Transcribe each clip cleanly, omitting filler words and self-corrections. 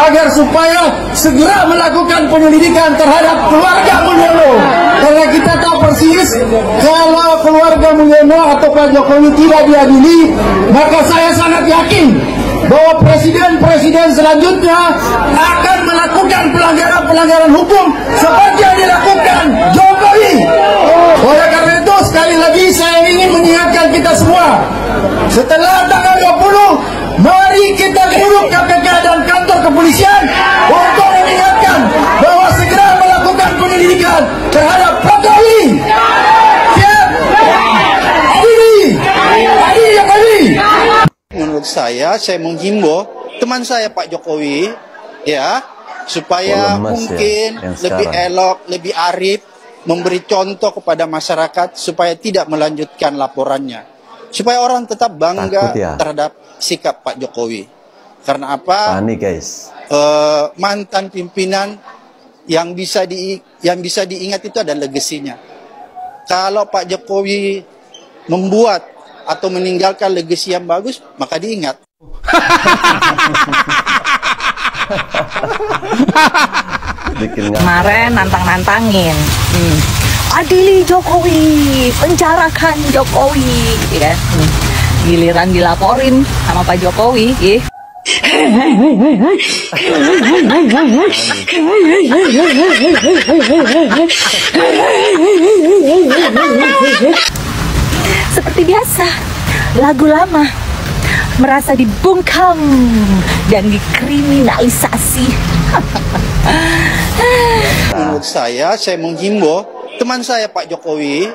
agar supaya segera melakukan penyelidikan terhadap keluarga Mulyono. Karena kita tahu persis kalau keluarga Mulyono atau Pak Jokowi tidak diadili, maka saya sangat yakin bahwa presiden-presiden selanjutnya akan melakukan pelanggaran-pelanggaran hukum seperti yang dilakukan Jokowi. Oleh karena itu sekali lagi saya ingin mengingatkan kita semua, setelah tanggal 20 mari kita geruduk KPK dan kantor kepolisian untuk mengingatkan bahwa segera melakukan penyelidikan terhadap Jokowi. Siap? Adili. Menurut saya menghimbau teman saya Pak Jokowi ya supaya mungkin lebih elok, lebih arif, memberi contoh kepada masyarakat supaya tidak melanjutkan laporannya, supaya orang tetap bangga terhadap sikap Pak Jokowi. Karena apa? Guys. Mantan pimpinan yang bisa diingat itu ada legasinya. Kalau Pak Jokowi membuat atau meninggalkan legasi yang bagus, maka diingat. Kemarin nantangin, adili Jokowi, penjarakan Jokowi, ya. Giliran dilaporin sama Pak Jokowi, ya. Seperti biasa, lagu lama merasa dibungkam dan dikriminalisasi. Menurut saya menghimbau teman saya Pak Jokowi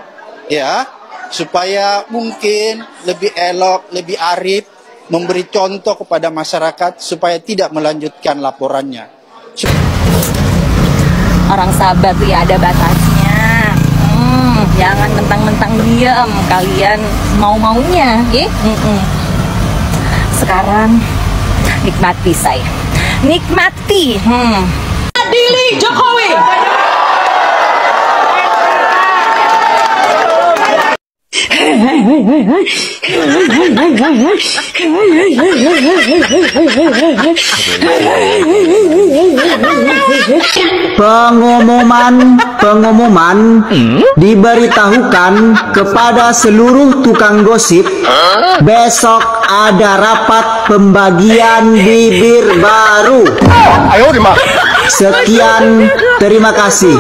ya supaya mungkin lebih elok, lebih arif, memberi contoh kepada masyarakat supaya tidak melanjutkan laporannya. Orang sabar tuh ya ada batasnya. Jangan mentang-mentang diam, kalian mau-maunya, ya? Sekarang nikmati saya, nikmati. Adili Jokowi. Pengumuman diberitahukan kepada seluruh tukang gosip, besok ada rapat pembagian bibir baru. Sekian, terima kasih.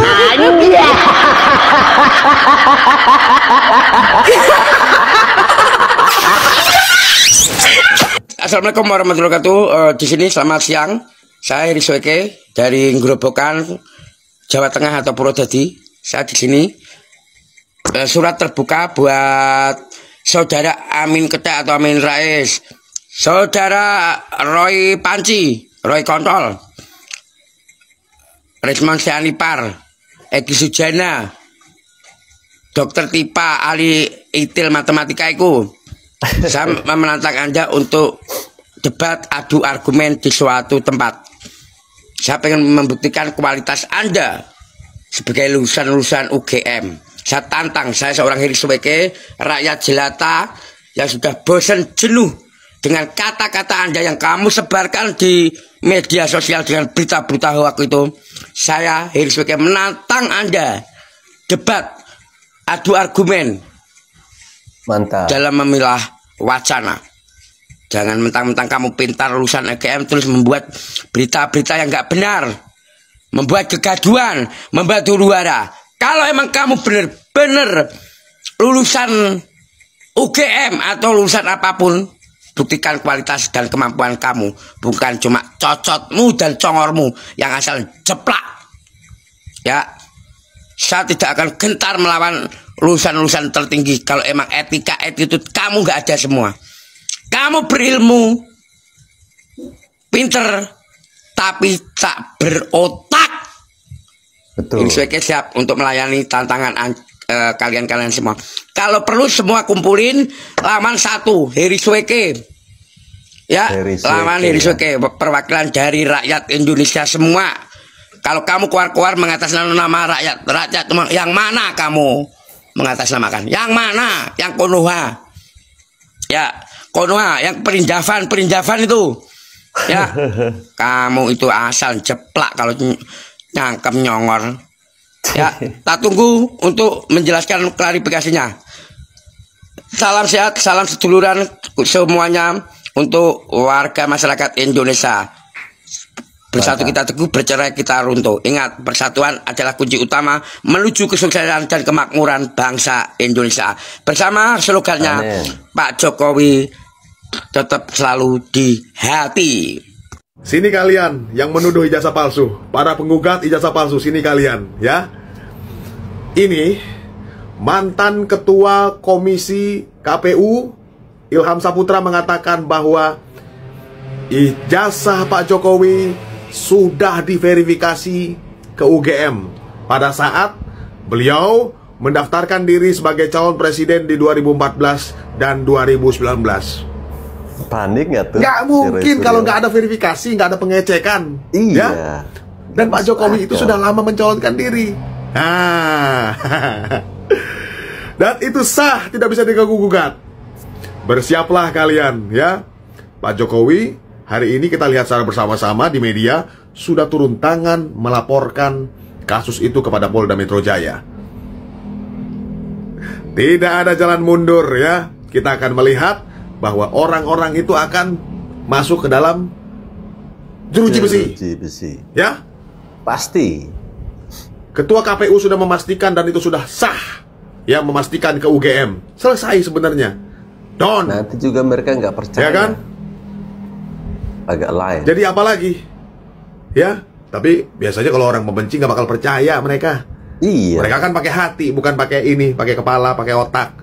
Assalamualaikum warahmatullahi wabarakatuh. Di sini selamat siang. Saya Heri Sweke dari Grobogan, Jawa Tengah atau Purwodadi. Saya di sini surat terbuka buat Saudara Amin Ketek atau Amin Rais, Saudara Roy Panci, Roy Kontol, Resmond Sianipar, Egi Sujana, Dokter Tipa Ali Itil Matematika iku. Saya menantang Anda untuk debat adu argumen di suatu tempat. Saya pengen membuktikan kualitas Anda sebagai lulusan UGM. Saya tantang, saya seorang Heri Sweke, rakyat jelata yang sudah bosan jenuh dengan kata-kata Anda yang kamu sebarkan di media sosial dengan berita-berita hoax itu. Saya Heri Sweke menantang Anda debat adu argumen. Mantap. Dalam memilah wacana. Jangan mentang-mentang kamu pintar lulusan UGM terus membuat berita-berita yang nggak benar, membuat kegaduhan, membuat huru-hara. Kalau emang kamu benar-benar lulusan UGM atau lulusan apapun, buktikan kualitas dan kemampuan kamu, bukan cuma cocotmu dan congormu yang asal jeplak. Ya, saya tidak akan gentar melawan lulusan-lulusan tertinggi kalau emang etika attitude kamu nggak ada semua. Kamu berilmu, pinter, tapi tak berotak. Betul. Ini saya siap untuk melayani tantangan kalian-kalian semua. Kalau perlu semua kumpulin laman 1 Heri Sweke. Ya, laman Heri Sweke, perwakilan dari rakyat Indonesia semua. Kalau kamu keluar-keluar mengatasnamakan nama rakyat yang mana kamu mengatasnamakan? Yang mana? Yang Konoha. Ya, Konoha, yang perindavan itu. Ya, kamu itu asal jeplak kalau nyangkem nyongor. Ya, tak tunggu untuk menjelaskan klarifikasinya. Salam sehat, salam seduluran semuanya untuk warga masyarakat Indonesia. Bersatu kita teguh, bercerai kita runtuh. Ingat, persatuan adalah kunci utama menuju kesuksesan dan kemakmuran bangsa Indonesia. Bersama slogannya, amin. Pak Jokowi tetap selalu di hati. Sini kalian yang menuduh ijazah palsu, para penggugat ijazah palsu, sini kalian ya. Ini mantan ketua komisi KPU Ilham Saputra mengatakan bahwa ijazah Pak Jokowi sudah diverifikasi ke UGM pada saat beliau mendaftarkan diri sebagai calon presiden di 2014 dan 2019. Panik nggak tuh? Nggak mungkin kalau nggak ada verifikasi, nggak ada pengecekan. Iya. Ya? Dan Pak Jokowi itu sudah lama mencalonkan diri. Dan itu sah, tidak bisa diganggu-gugat. Bersiaplah kalian ya. Pak Jokowi hari ini kita lihat secara bersama-sama di media sudah turun tangan melaporkan kasus itu kepada Polda Metro Jaya. Tidak ada jalan mundur ya. Kita akan melihat bahwa orang-orang itu akan masuk ke dalam jeruji besi. Ya? Pasti. Ketua KPU sudah memastikan dan itu sudah sah. Ya, memastikan ke UGM. Selesai sebenarnya. Don. Nanti juga mereka nggak percaya. Ya kan? Agak lain. Jadi apa lagi? Ya, tapi biasanya kalau orang membenci nggak bakal percaya mereka. Iya. Mereka kan pakai hati, bukan pakai ini, pakai kepala, pakai otak.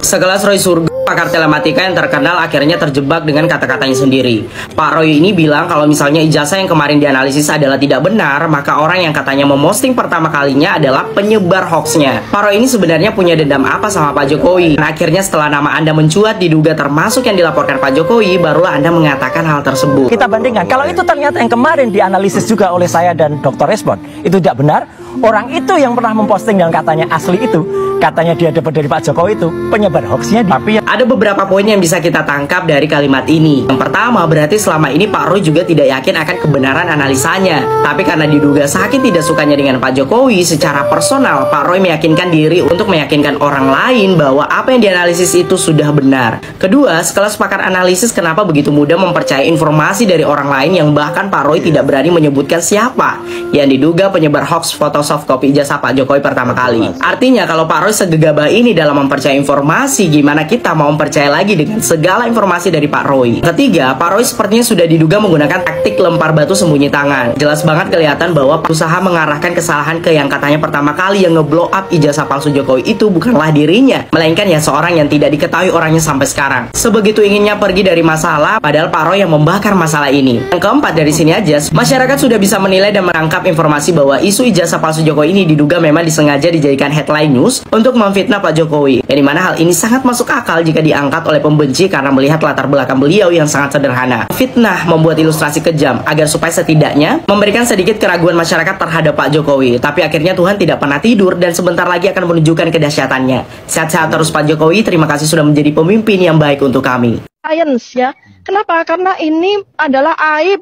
Segelas Roy Surga, pakar telematika yang terkenal akhirnya terjebak dengan kata-katanya sendiri. Pak Roy ini bilang kalau misalnya ijazah yang kemarin dianalisis adalah tidak benar, maka orang yang katanya memposting pertama kalinya adalah penyebar hoaxnya. Pak Roy ini sebenarnya punya dendam apa sama Pak Jokowi? Dan akhirnya setelah nama Anda mencuat diduga termasuk yang dilaporkan Pak Jokowi, barulah Anda mengatakan hal tersebut. Kita bandingkan, kalau itu ternyata yang kemarin dianalisis juga oleh saya dan Dr. Respon, itu tidak benar. Orang itu yang pernah memposting dan katanya asli itu, katanya dia dapat dari Pak Jokowi itu penyebar hoaxnya. Tapi ada beberapa poin yang bisa kita tangkap dari kalimat ini. Yang pertama, berarti selama ini Pak Roy juga tidak yakin akan kebenaran analisanya. Tapi karena diduga saking tidak sukanya dengan Pak Jokowi secara personal, Pak Roy meyakinkan diri untuk meyakinkan orang lain bahwa apa yang dianalisis itu sudah benar. Kedua, sekelas pakar analisis kenapa begitu mudah mempercayai informasi dari orang lain yang bahkan Pak Roy tidak berani menyebutkan siapa yang diduga penyebar hoax foto soft copy ijazah Pak Jokowi pertama kali. Artinya kalau Pak Roy segegabah ini dalam mempercayai informasi, gimana kita mau mempercayai lagi dengan segala informasi dari Pak Roy? Ketiga, Pak Roy sepertinya sudah diduga menggunakan taktik lempar batu sembunyi tangan. Jelas banget kelihatan bahwa usaha mengarahkan kesalahan ke yang katanya pertama kali yang ngeblow up ijazah palsu Jokowi itu bukanlah dirinya, melainkan ya seorang yang tidak diketahui orangnya sampai sekarang. Sebegitu inginnya pergi dari masalah, padahal Pak Roy yang membakar masalah ini. Yang keempat, dari sini aja masyarakat sudah bisa menilai dan menangkap informasi bahwa isu ijazah palsu Jokowi ini diduga memang disengaja dijadikan headline news untuk memfitnah Pak Jokowi. Yang dimana hal ini sangat masuk akal jika diangkat oleh pembenci karena melihat latar belakang beliau yang sangat sederhana. Fitnah membuat ilustrasi kejam agar supaya setidaknya memberikan sedikit keraguan masyarakat terhadap Pak Jokowi. Tapi akhirnya Tuhan tidak pernah tidur dan sebentar lagi akan menunjukkan kedahsyatannya. Sehat-sehat terus Pak Jokowi. Terima kasih sudah menjadi pemimpin yang baik untuk kami. Science ya. Kenapa? Karena ini adalah aib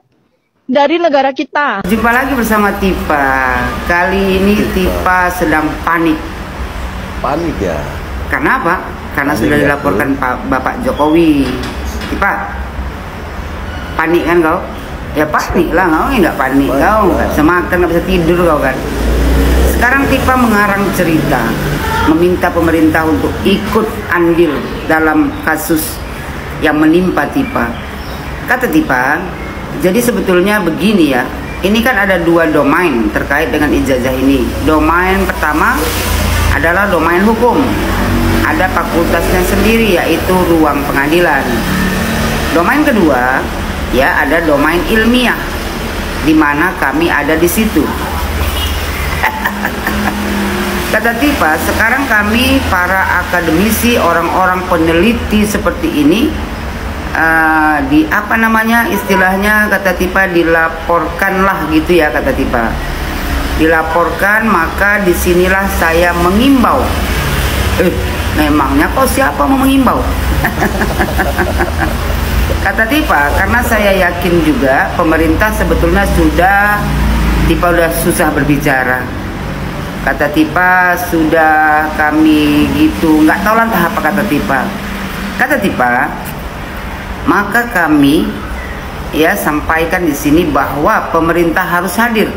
dari negara kita. Jumpa lagi bersama Tipa. Kali ini Tipa sedang panik. Panik ya? Karena apa? Karena panik sudah dilaporkan Bapak Jokowi. Tipa, panik kan kau? Ya panik lah, kau nggak panik kau. Nggak bisa makan, nggak bisa tidur kau kan. Sekarang Tipa mengarang cerita, meminta pemerintah untuk ikut andil dalam kasus yang menimpa Tipa. Kata Tipa, jadi sebetulnya begini ya, ini kan ada dua domain terkait dengan ijazah ini. Domain pertama adalah domain hukum, ada fakultasnya sendiri yaitu ruang pengadilan. Domain kedua ya ada domain ilmiah, di mana kami ada di situ. Kata Tipa, sekarang kami para akademisi, orang-orang peneliti seperti ini di apa namanya istilahnya, kata Tipa, dilaporkanlah gitu ya, kata Tipa, dilaporkan. Maka disinilah saya mengimbau. Memangnya kau siapa mau mengimbau? Kata Tipa, karena saya yakin juga pemerintah sebetulnya Tipa udah susah berbicara. Kata Tipa, sudah kami gitu, nggak tahu lah apa kata Tipa. Kata Tipa, maka kami ya sampaikan di sini bahwa pemerintah harus hadir.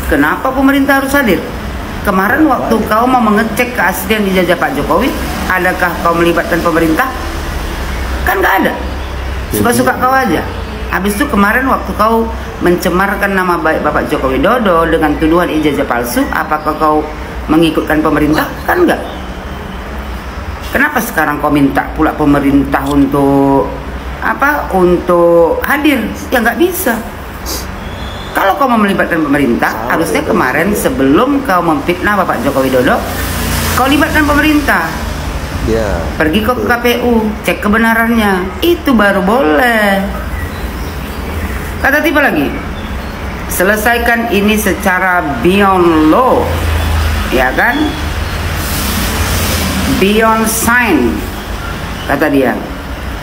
Kenapa pemerintah harus hadir? Kemarin waktu kau mau mengecek keaslian ijazah Pak Jokowi, adakah kau melibatkan pemerintah? Kan nggak ada. Suka-suka kau aja. Habis itu kemarin waktu kau mencemarkan nama baik Bapak Joko Widodo dengan tuduhan ijazah palsu, apakah kau mengikutkan pemerintah? Kan enggak. Kenapa sekarang kau minta pula pemerintah untuk untuk hadir? Ya nggak bisa. Kalau kau mau melibatkan pemerintah, harusnya kemarin sebelum kau memfitnah Bapak Joko Widodo, kau libatkan pemerintah. Pergi ke KPU, cek kebenarannya, itu baru boleh. Kata Tipa lagi, selesaikan ini secara beyond law, ya kan? Beyond sign, kata dia.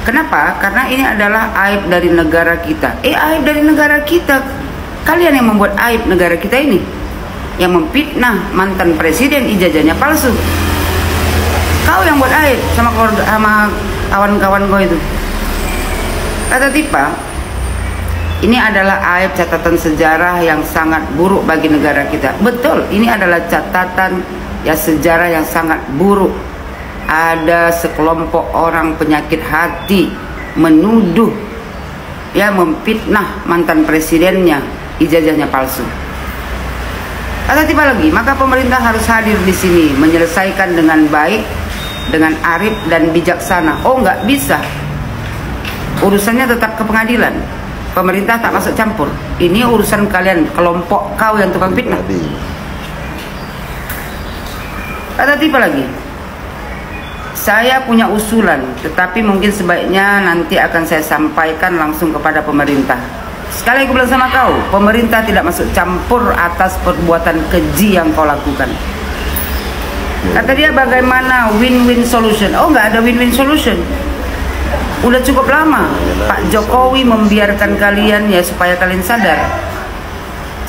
Kenapa? Karena ini adalah aib dari negara kita. Aib dari negara kita. Kalian yang membuat aib negara kita ini, yang memfitnah mantan presiden ijazahnya palsu. Kau yang buat aib sama keluarga, sama kawan-kawan kau itu. Kata Tipa, ini adalah aib catatan sejarah yang sangat buruk bagi negara kita. Betul, ini adalah catatan ya sejarah yang sangat buruk. Ada sekelompok orang penyakit hati menuduh ya memfitnah mantan presidennya ijazahnya palsu. Kata Tipa lagi, maka pemerintah harus hadir di sini menyelesaikan dengan baik, dengan arif dan bijaksana. Oh, nggak bisa. Urusannya tetap ke pengadilan. Pemerintah tak masuk campur. Ini urusan kalian, kelompok kau yang tukang fitnah. Kata Tipa lagi, saya punya usulan, tetapi mungkin sebaiknya nanti akan saya sampaikan langsung kepada pemerintah. Sekali aku bilang sama kau, pemerintah tidak masuk campur atas perbuatan keji yang kau lakukan. Kata dia, bagaimana win-win solution? Oh, nggak ada win-win solution. Udah cukup lama Pak Jokowi membiarkan kalian ya supaya kalian sadar.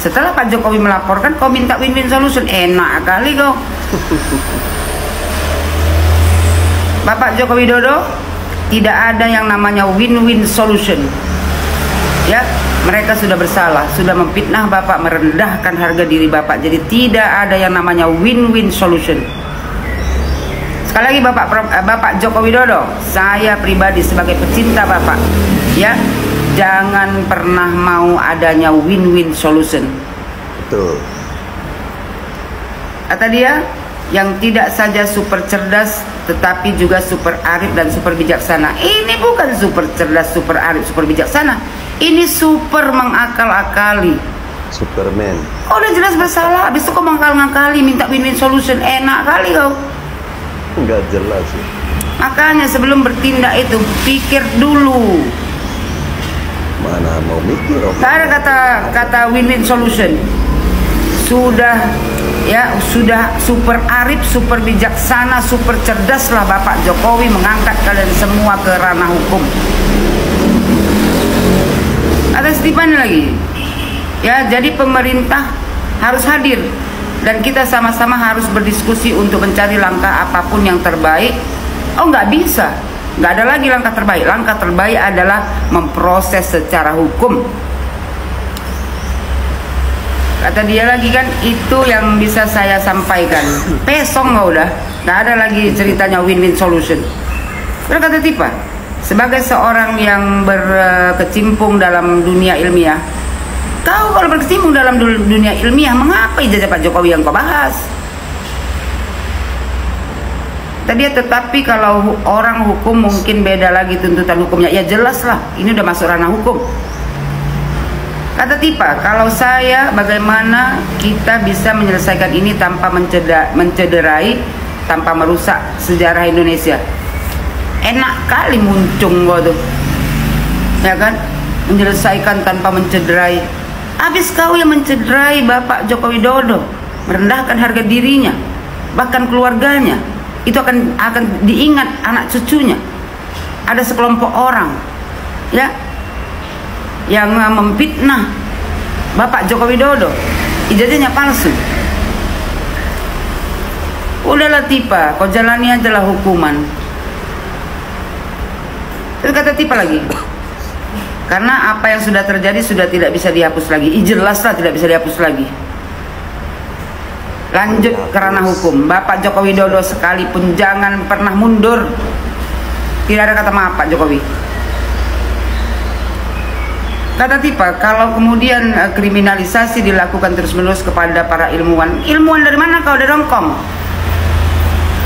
Setelah Pak Jokowi melaporkan, kau minta win-win solution. Enak kali kau. Bapak Joko Widodo, tidak ada yang namanya win-win solution. Ya, mereka sudah bersalah, sudah memfitnah Bapak, merendahkan harga diri Bapak. Jadi tidak ada yang namanya win-win solution. Sekali lagi Bapak Joko Widodo, saya pribadi sebagai pecinta Bapak, ya, jangan pernah mau adanya win-win solution. Betul. Kata dia, yang tidak saja super cerdas, tetapi juga super arif dan super bijaksana. Ini bukan super cerdas, super arif, super bijaksana. Ini super mengakal-akali. Superman. Oh, udah jelas bersalah, habis itu kau mengakal-ngakali, minta win-win solution. Enak kali kau. Enggak jelas ya. Makanya sebelum bertindak itu pikir dulu. Mana mau mikir? Tak ada kata win-win solution. Sudah ya, sudah super arif, super bijaksana, super cerdas lah Bapak Jokowi mengangkat kalian semua ke ranah hukum. Ada setipan lagi. Ya, jadi pemerintah harus hadir. Dan kita sama-sama harus berdiskusi untuk mencari langkah apapun yang terbaik. Oh, nggak bisa. Nggak ada lagi langkah terbaik. Langkah terbaik adalah memproses secara hukum. Kata dia lagi kan, itu yang bisa saya sampaikan. Pesong nggak udah. Nggak ada lagi ceritanya win-win solution. Terus kata Tipa, sebagai seorang yang berkecimpung dalam dunia ilmiah, kau kalau berkecimpung dalam dunia ilmiah, mengapa ijazah Pak Jokowi yang kau bahas? Tadi tetapi kalau orang hukum mungkin beda lagi tuntutan hukumnya. Ya jelas lah, ini udah masuk ranah hukum. Kata Tipa, kalau saya bagaimana kita bisa menyelesaikan ini tanpa mencederai, tanpa merusak sejarah Indonesia? Enak kali muncung gua tuh, ya kan? Menyelesaikan tanpa mencederai. Habis kau yang mencederai Bapak Joko Widodo, merendahkan harga dirinya, bahkan keluarganya. Itu akan diingat anak cucunya. Ada sekelompok orang ya, yang memfitnah Bapak Joko Widodo, ijazahnya palsu. Udahlah Tipa, kau jalani aja lah hukuman. Terus kata Tipa lagi, karena apa yang sudah terjadi sudah tidak bisa dihapus lagi. Jelaslah tidak bisa dihapus lagi. Lanjut ke ranah hukum. Bapak Joko Widodo sekalipun jangan pernah mundur. Tidak ada kata maaf Pak Jokowi. Kata Tipa, kalau kemudian kriminalisasi dilakukan terus-menerus kepada para ilmuwan. Ilmuwan dari mana kau? Dari Hongkong.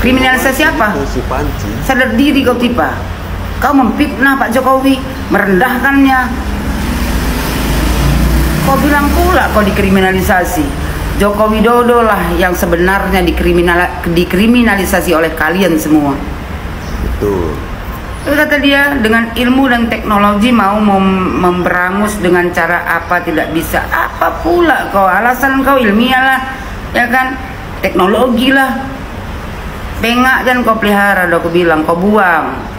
Kriminalisasi apa? Sadar diri kau Tipa. Kau memfitnah Pak Jokowi, merendahkannya. Kau bilang pula kau dikriminalisasi. Joko Widodo lah yang sebenarnya dikriminalisasi oleh kalian semua. Betul. Kata dia, dengan ilmu dan teknologi mau memberangus dengan cara apa tidak bisa. Apa pula kau? Alasan kau ilmiah lah, ya kan? Teknologi lah. Bengak dan kau pelihara, kau bilang, kau buang.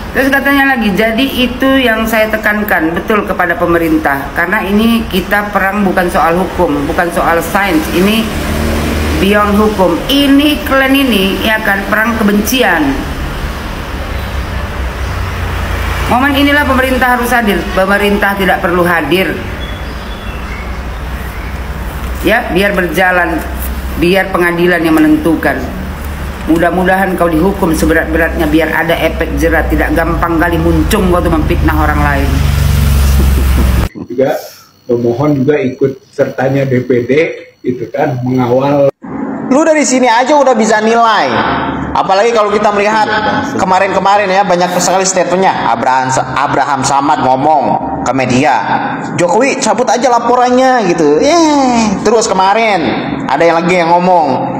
Terus katanya lagi, jadi itu yang saya tekankan betul kepada pemerintah. Karena ini kita perang bukan soal hukum, bukan soal sains. Ini beyond hukum. Ini klan ini ya kan perang kebencian. Momen inilah pemerintah harus hadir. Pemerintah tidak perlu hadir. Ya, biar berjalan, biar pengadilan yang menentukan. Mudah-mudahan kau dihukum seberat-beratnya biar ada efek jerat. Tidak gampang kali muncung kau tuh memfitnah orang lain. Juga pemohon juga ikut sertanya DPD itu kan mengawal. Lu dari sini aja udah bisa nilai. Apalagi kalau kita melihat kemarin-kemarin ya banyak sekali statementnya. Abraham Samad ngomong ke media, Jokowi cabut aja laporannya gitu. Terus kemarin ada yang lagi yang ngomong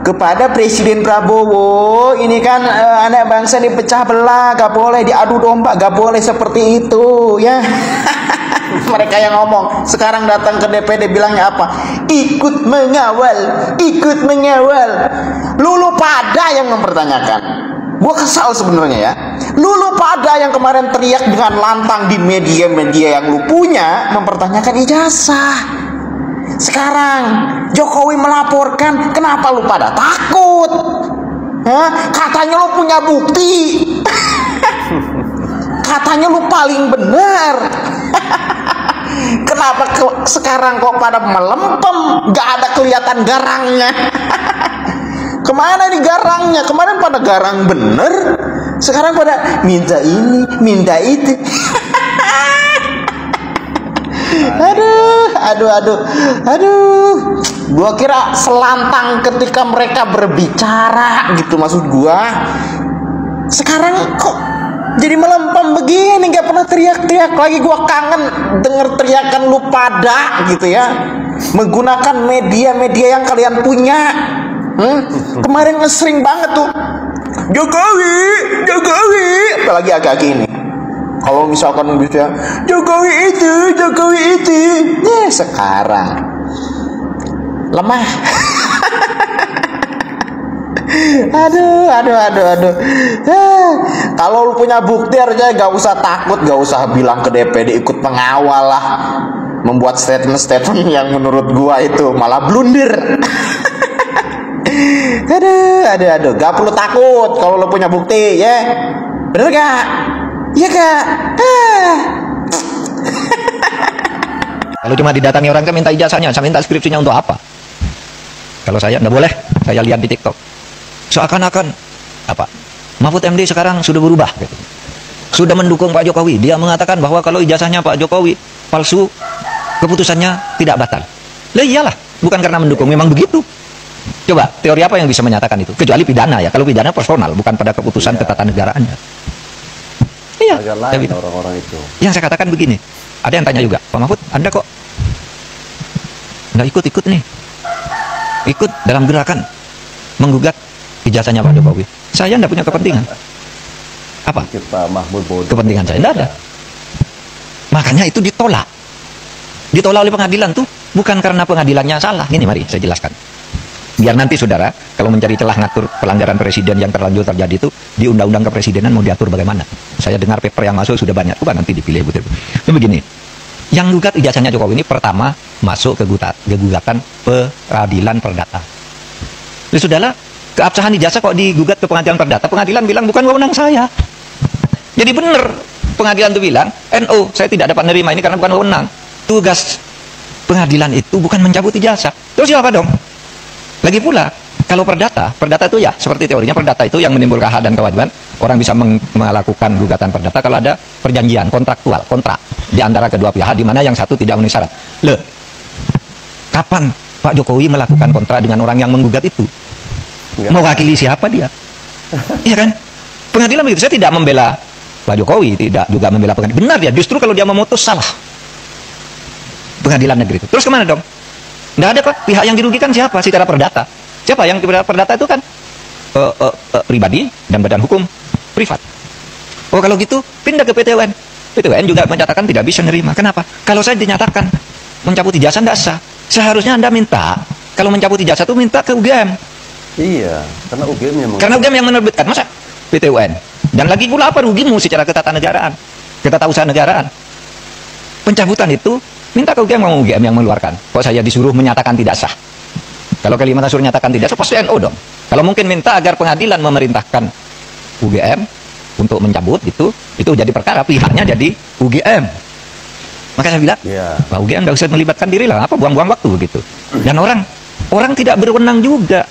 kepada Presiden Prabowo, ini kan anak bangsa dipecah belah, gak boleh diadu domba, gak boleh seperti itu ya. Mereka yang ngomong. Sekarang datang ke DPD bilangnya apa? Ikut mengawal, ikut mengawal. Lulu pada yang mempertanyakan. Gue kesal sebenarnya ya. Lulu pada yang kemarin teriak dengan lantang di media-media yang lu punya mempertanyakan ijazah. Sekarang Jokowi melaporkan, kenapa lu pada takut? Katanya lu punya bukti. Katanya lu paling benar. Kenapa sekarang kok pada melempem? Gak ada kelihatan garangnya. Kemana nih garangnya? Kemarin pada garang bener. Sekarang pada minta ini, minta itu. Aduh. Gua kira selantang ketika mereka berbicara gitu maksud gua. Sekarang kok jadi melempem begini, nggak pernah teriak-teriak lagi. Gua kangen denger teriakan lu pada gitu ya, menggunakan media-media yang kalian punya. Kemarin sering banget tuh Jokowi, apalagi agak-agak ini. Kalau misalkan bisa Jokowi itu, sekarang lemah. Aduh. Kalau lu punya bukti harusnya gak usah takut, gak usah bilang ke DPD ikut mengawal lah, membuat statement yang menurut gua itu malah blunder. Aduh, gak perlu takut kalau lu punya bukti ya, bener gak? Iya kak. Kalau cuma didatangi orang kan minta ijazahnya, saya minta skripsinya untuk apa? Kalau saya nggak boleh, saya lihat di TikTok. Seakan-akan apa? Mahfud MD sekarang sudah berubah, gitu. Sudah mendukung Pak Jokowi. Dia mengatakan bahwa kalau ijazahnya Pak Jokowi palsu, keputusannya tidak batal. Lah iyalah, bukan karena mendukung, memang begitu. Coba teori apa yang bisa menyatakan itu? Kecuali pidana ya. Kalau pidana personal, bukan pada keputusan ketatannegaraannya. Iya, orang-orang itu. Yang saya katakan begini, ada yang tanya juga, Pak Mahfud, Anda kok nggak ikut nih, ikut dalam gerakan menggugat ijazahnya Pak Jokowi? Saya nggak punya kepentingan. Apa? Pak Mahfud bodoh. Kepentingan saya nggak ada. Makanya itu ditolak oleh pengadilan tuh, bukan karena pengadilannya salah. Ini mari saya jelaskan, biar nanti saudara kalau mencari celah ngatur pelanggaran presiden yang terlanjur terjadi itu di undang-undang kepresidenan mau diatur bagaimana? Saya dengar paper yang masuk sudah banyak, coba nanti dipilih betul. Itu begini, yang gugat ijazahnya Jokowi ini pertama masuk ke gugatan peradilan perdata. Ya sudahlah, keabsahan ijazah kok digugat ke pengadilan perdata, pengadilan bilang bukan wewenang saya. Jadi benar pengadilan itu bilang, NO saya tidak dapat menerima ini karena bukan wewenang. Tugas pengadilan itu bukan mencabut ijazah. Terus siapa dong? Lagi pula, kalau perdata itu ya seperti teorinya perdata itu yang menimbulkan hak dan kewajiban. Orang bisa melakukan gugatan perdata kalau ada perjanjian kontrak di antara kedua pihak di mana yang satu tidak memenuhi syarat. Loh, kapan Pak Jokowi melakukan kontrak dengan orang yang menggugat itu? Mewakili siapa dia? Iya kan? Pengadilan begitu. Saya tidak membela Pak Jokowi, tidak juga membela pengadilan. Benar ya, justru kalau dia memutus salah pengadilan negeri itu. Terus kemana dong? Nggak ada kok. Pihak yang dirugikan siapa secara perdata? Siapa yang perdata itu kan pribadi dan badan hukum privat. Oh kalau gitu pindah ke PT UN. PT UN juga menyatakan tidak bisa menerima. Kenapa? Kalau saya dinyatakan mencabut ijazah tidak sah, seharusnya Anda minta kalau mencabut ijazah itu minta ke UGM. Iya, karena UGM yang menerbitkan, masa PT UN. Dan lagi pula apa rugimu secara ketatanegaraan, ketatausahaan negaraan? Pencabutan itu minta ke UGM, mau UGM yang mengeluarkan. Kok saya disuruh menyatakan tidak sah? Kalau Kalimantan suruh nyatakan tidak sah, pasti NO dong. Kalau mungkin minta agar pengadilan memerintahkan UGM untuk mencabut itu jadi perkara, pihaknya jadi UGM. Maka saya bilang, Pak UGM nggak usah melibatkan diri lah, apa buang-buang waktu begitu. Dan orang tidak berwenang juga.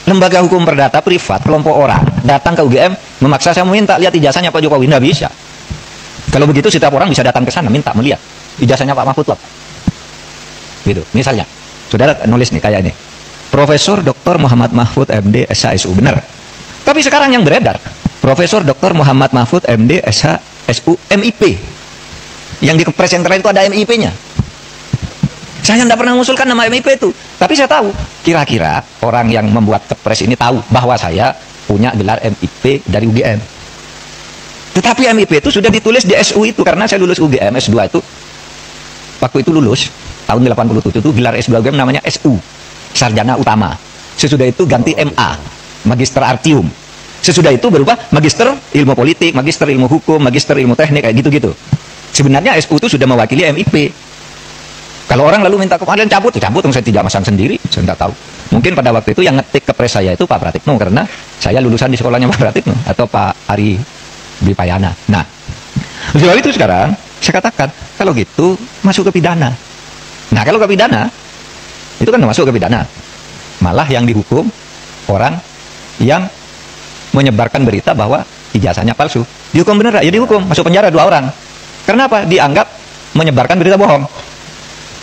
Lembaga hukum perdata privat, kelompok orang datang ke UGM memaksa saya meminta lihat ijazahnya Pak Jokowi, nggak bisa. Kalau begitu setiap orang bisa datang ke sana minta melihat ijazahnya Pak Mahfud. Gitu. Misalnya, saudara nulis nih kayak ini. Profesor Dr. Muhammad Mahfud MD SHSU, benar. Tapi sekarang yang beredar Profesor Dr. Muhammad Mahfud MD SHSU MIP. Yang di kepres yang terakhir itu ada MIP-nya. Saya tidak pernah mengusulkan nama MIP itu, tapi saya tahu kira-kira orang yang membuat kepres ini tahu bahwa saya punya gelar MIP dari UGM. Tetapi MIP itu sudah ditulis di SU itu, karena saya lulus UGM S2 itu. Waktu itu lulus tahun 87 itu gelar S2 UGM namanya SU, Sarjana Utama. Sesudah itu ganti MA, Magister Artium. Sesudah itu berubah Magister Ilmu Politik, Magister Ilmu Hukum, Magister Ilmu Teknik, kayak gitu-gitu. Sebenarnya SU itu sudah mewakili MIP. Kalau orang lalu minta kemarin cabut, saya tidak masang sendiri, saya tidak tahu. Mungkin pada waktu itu yang ngetik kepres saya itu Pak Pratikno, karena saya lulusan di sekolahnya Pak Pratikno, atau Pak Ari Bipayana. Nah, sebab itu sekarang saya katakan, kalau gitu masuk ke pidana. Nah, kalau ke pidana, itu kan masuk ke pidana. Malah yang dihukum orang yang menyebarkan berita bahwa ijazahnya palsu. Dihukum bener, ya dihukum, masuk penjara 2 orang. Karena apa? Dianggap menyebarkan berita bohong.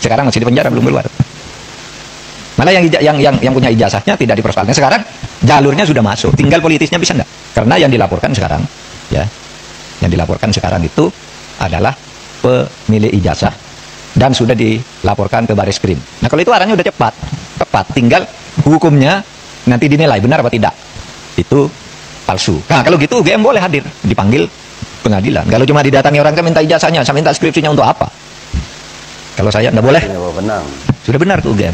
Sekarang masih di penjara, belum keluar. Malah yang punya ijazahnya tidak dipersoalkan. Sekarang jalurnya sudah masuk, tinggal politisnya bisa enggak? Karena yang dilaporkan sekarang, ya, yang dilaporkan sekarang itu adalah pemilik ijazah dan sudah dilaporkan ke Bareskrim. Nah kalau itu arahnya udah tepat, tinggal hukumnya nanti dinilai benar apa tidak. Itu palsu. Nah kalau gitu UGM boleh hadir, dipanggil pengadilan. Kalau cuma didatangi orang kan minta ijazahnya, saya minta skripsinya untuk apa? Kalau saya nggak boleh. Sudah benar tuh UGM.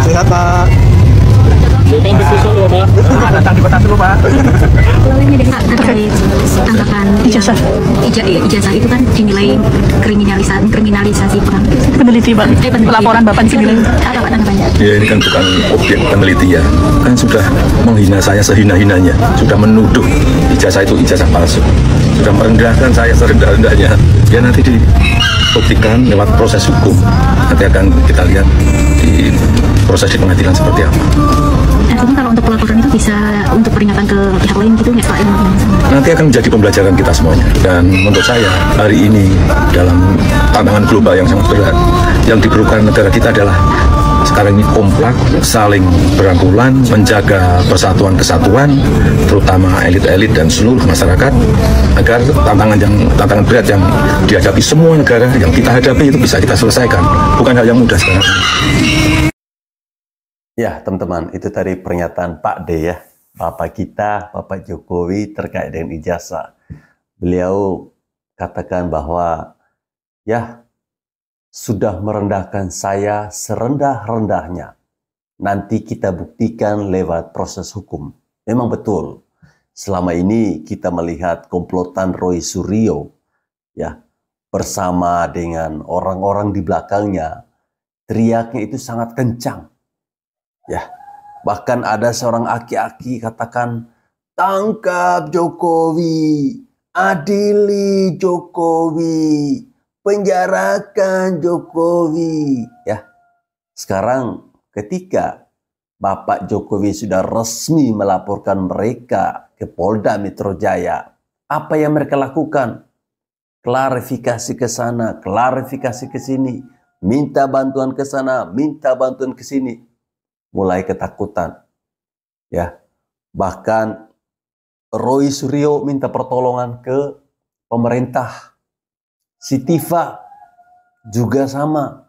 Sehat Pak. Datang di kota dulu Pak. Terkait tanggapan ijazah itu kan dinilai kriminalisasi peneliti Pak. Laporan Bapak dinilai. Apa Pak tanggapannya? Ya ini kan bukan objek penelitian, kan sudah menghina saya sehina-hinanya, sudah menuduh ijazah itu ijazah palsu, sudah merendahkan saya serendah-rendahnya. Ya nanti dibuktikan lewat proses hukum, nanti akan kita lihat di proses di pengadilan seperti apa. Artinya kalau untuk pelaporan itu bisa untuk peringatan ke pihak lain gitu nggak Pak? Nanti akan menjadi pembelajaran kita semuanya. Dan menurut saya hari ini dalam tantangan global yang sangat berat, yang diperlukan negara kita adalah sekarang ini komplak, saling berangkulan, menjaga persatuan kesatuan, terutama elit-elit dan seluruh masyarakat, agar tantangan berat yang dihadapi semua negara yang kita hadapi itu bisa kita selesaikan. Bukan hal yang mudah sekarang. Ya teman-teman, itu tadi pernyataan Pak D ya, Bapak kita, Bapak Jokowi terkait dengan ijazah. Beliau katakan bahwa ya sudah merendahkan saya serendah-rendahnya. Nanti kita buktikan lewat proses hukum. Memang betul. Selama ini kita melihat komplotan Roy Suryo ya bersama dengan orang-orang di belakangnya, teriaknya itu sangat kencang. Ya, bahkan ada seorang aki-aki katakan, tangkap Jokowi, adili Jokowi, penjarakan Jokowi. Ya, sekarang ketika Bapak Jokowi sudah resmi melaporkan mereka ke Polda Metro Jaya, apa yang mereka lakukan? Klarifikasi ke sana, klarifikasi ke sini, minta bantuan ke sana, minta bantuan ke sini. Mulai ketakutan. Ya. Bahkan Roy Suryo minta pertolongan ke pemerintah. Si Tifa juga sama.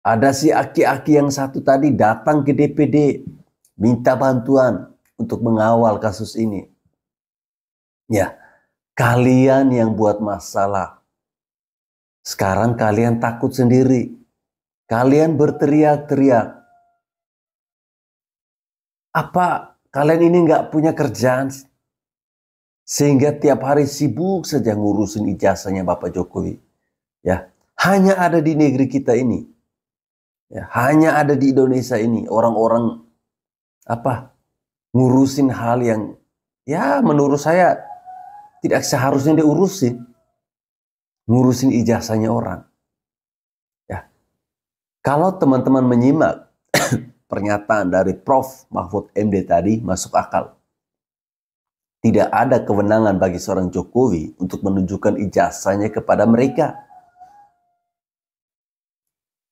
Ada si aki-aki yang satu tadi datang ke DPD, minta bantuan untuk mengawal kasus ini. Ya, kalian yang buat masalah. Sekarang kalian takut sendiri. Kalian berteriak-teriak. Apa kalian ini nggak punya kerjaan? Sehingga tiap hari sibuk saja ngurusin ijazahnya Bapak Jokowi. Ya, hanya ada di negeri kita ini. Ya, hanya ada di Indonesia ini orang-orang ngurusin hal yang ya menurut saya tidak seharusnya diurusin. Ngurusin ijazahnya orang. Ya. Kalau teman-teman menyimak pernyataan dari Prof. Mahfud MD tadi masuk akal. Tidak ada kewenangan bagi seorang Jokowi untuk menunjukkan ijazahnya kepada mereka.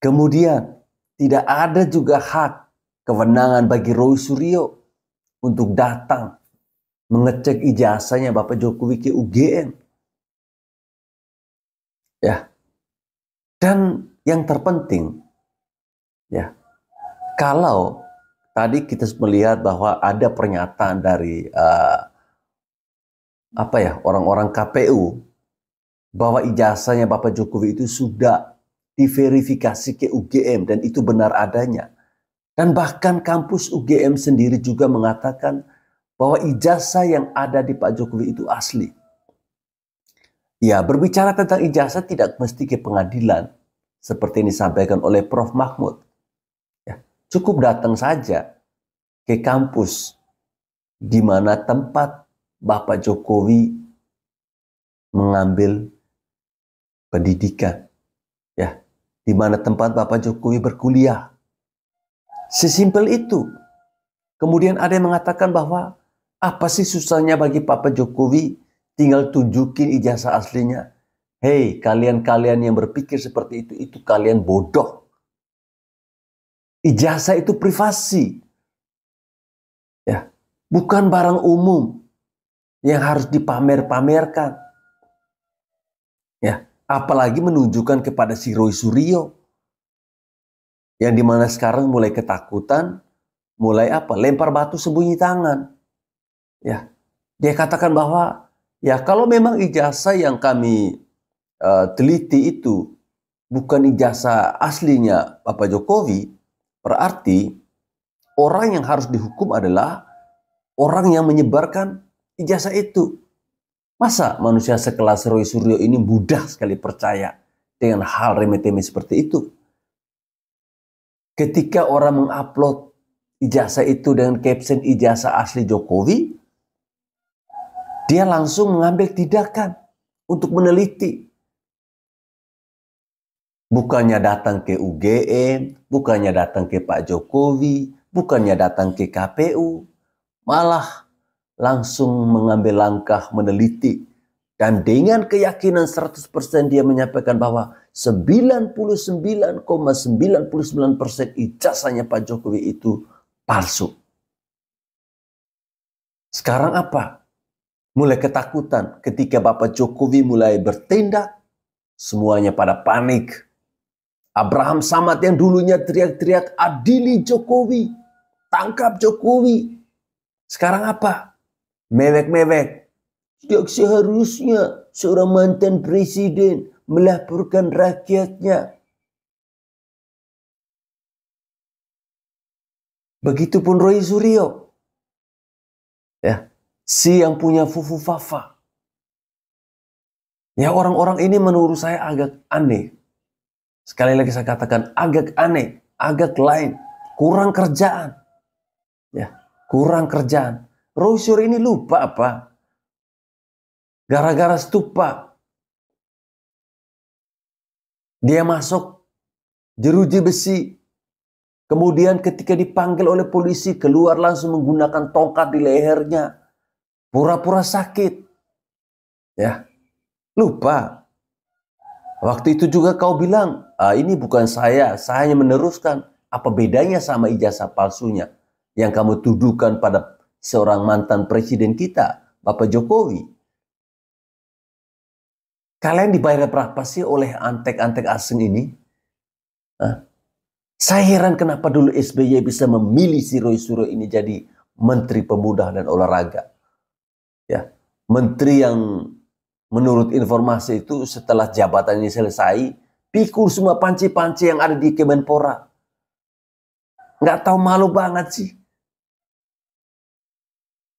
Kemudian tidak ada juga hak kewenangan bagi Roy Suryo untuk datang mengecek ijazahnya Bapak Jokowi ke UGM. Ya. Dan yang terpenting ya, kalau tadi kita melihat bahwa ada pernyataan dari orang-orang KPU bahwa ijazahnya Bapak Jokowi itu sudah diverifikasi ke UGM dan itu benar adanya. Dan bahkan kampus UGM sendiri juga mengatakan bahwa ijazah yang ada di Pak Jokowi itu asli. Ya, berbicara tentang ijazah tidak mesti ke pengadilan seperti yang disampaikan oleh Prof. Mahfud. Ya, cukup datang saja ke kampus di mana tempat Bapak Jokowi mengambil pendidikan. Ya, di mana tempat Bapak Jokowi berkuliah. Sesimpel itu. Kemudian ada yang mengatakan bahwa apa sih susahnya bagi Bapak Jokowi tinggal tunjukin ijazah aslinya. Hei, kalian-kalian yang berpikir seperti itu kalian bodoh. Ijazah itu privasi. Ya, bukan barang umum yang harus dipamer-pamerkan. Ya, apalagi menunjukkan kepada si Roy Suryo. Yang dimana sekarang mulai ketakutan, mulai lempar batu sembunyi tangan. Ya, dia katakan bahwa ya kalau memang ijazah yang kami teliti itu bukan ijazah aslinya Bapak Jokowi, berarti orang yang harus dihukum adalah orang yang menyebarkan ijazah itu. Masa manusia sekelas Roy Suryo ini mudah sekali percaya dengan hal remeh-temeh seperti itu? Ketika orang mengupload ijazah itu dengan caption ijazah asli Jokowi, dia langsung mengambil tindakan untuk meneliti. Bukannya datang ke UGM, bukannya datang ke Pak Jokowi, bukannya datang ke KPU, malah langsung mengambil langkah meneliti. Dan dengan keyakinan 100% dia menyampaikan bahwa 99,99% ijazahnya Pak Jokowi itu palsu. Sekarang apa? Mulai ketakutan ketika Bapak Jokowi mulai bertindak, semuanya pada panik. Abraham Samad yang dulunya teriak-teriak adili Jokowi, tangkap Jokowi. Sekarang apa? Mewek-mewek. Tidak seharusnya seorang mantan presiden melaporkan rakyatnya. Begitupun Roy Suryo. Ya, si yang punya Fufu Fafa. Ya, orang-orang ini menurut saya agak aneh. Sekali lagi saya katakan agak aneh, agak lain, kurang kerjaan. Ya, kurang kerjaan. Roy Suryo ini lupa apa? Gara-gara stupa. Dia masuk jeruji besi. Kemudian ketika dipanggil oleh polisi, keluar langsung menggunakan tongkat di lehernya. Pura-pura sakit. Ya, lupa. Waktu itu juga kau bilang, ini bukan saya hanya meneruskan. Apa bedanya sama ijazah palsunya yang kamu tuduhkan pada seorang mantan presiden kita, Bapak Jokowi? Kalian dibayar berapa sih oleh antek-antek asing ini? Saya heran kenapa dulu SBY bisa memilih si Roy Suryo ini jadi Menteri Pemuda dan Olahraga. Ya, menteri yang menurut informasi itu setelah jabatan ini selesai, pikul semua panci-panci yang ada di Kemenpora. Nggak tahu malu banget sih.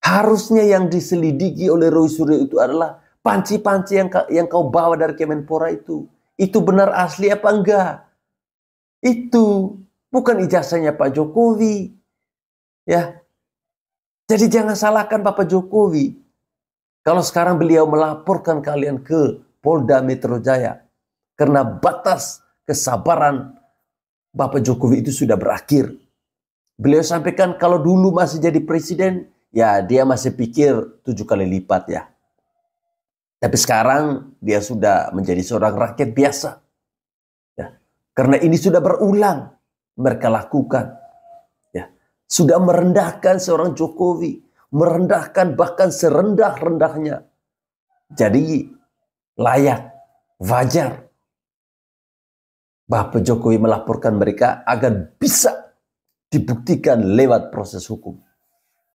Harusnya yang diselidiki oleh Roy Suryo itu adalah panci-panci yang kau bawa dari Kemenpora itu. Itu benar asli apa enggak? Itu bukan ijazahnya Pak Jokowi. Ya. Jadi jangan salahkan Bapak Jokowi. Kalau sekarang beliau melaporkan kalian ke Polda Metro Jaya. Karena batas kesabaran Bapak Jokowi itu sudah berakhir. Beliau sampaikan kalau dulu masih jadi presiden, ya dia masih pikir 7 kali lipat ya. Tapi sekarang dia sudah menjadi seorang rakyat biasa. Ya. Karena ini sudah berulang mereka lakukan. Ya. Sudah merendahkan seorang Jokowi. Merendahkan bahkan serendah-rendahnya. Jadi layak, wajar Bapak Jokowi melaporkan mereka agar bisa dibuktikan lewat proses hukum.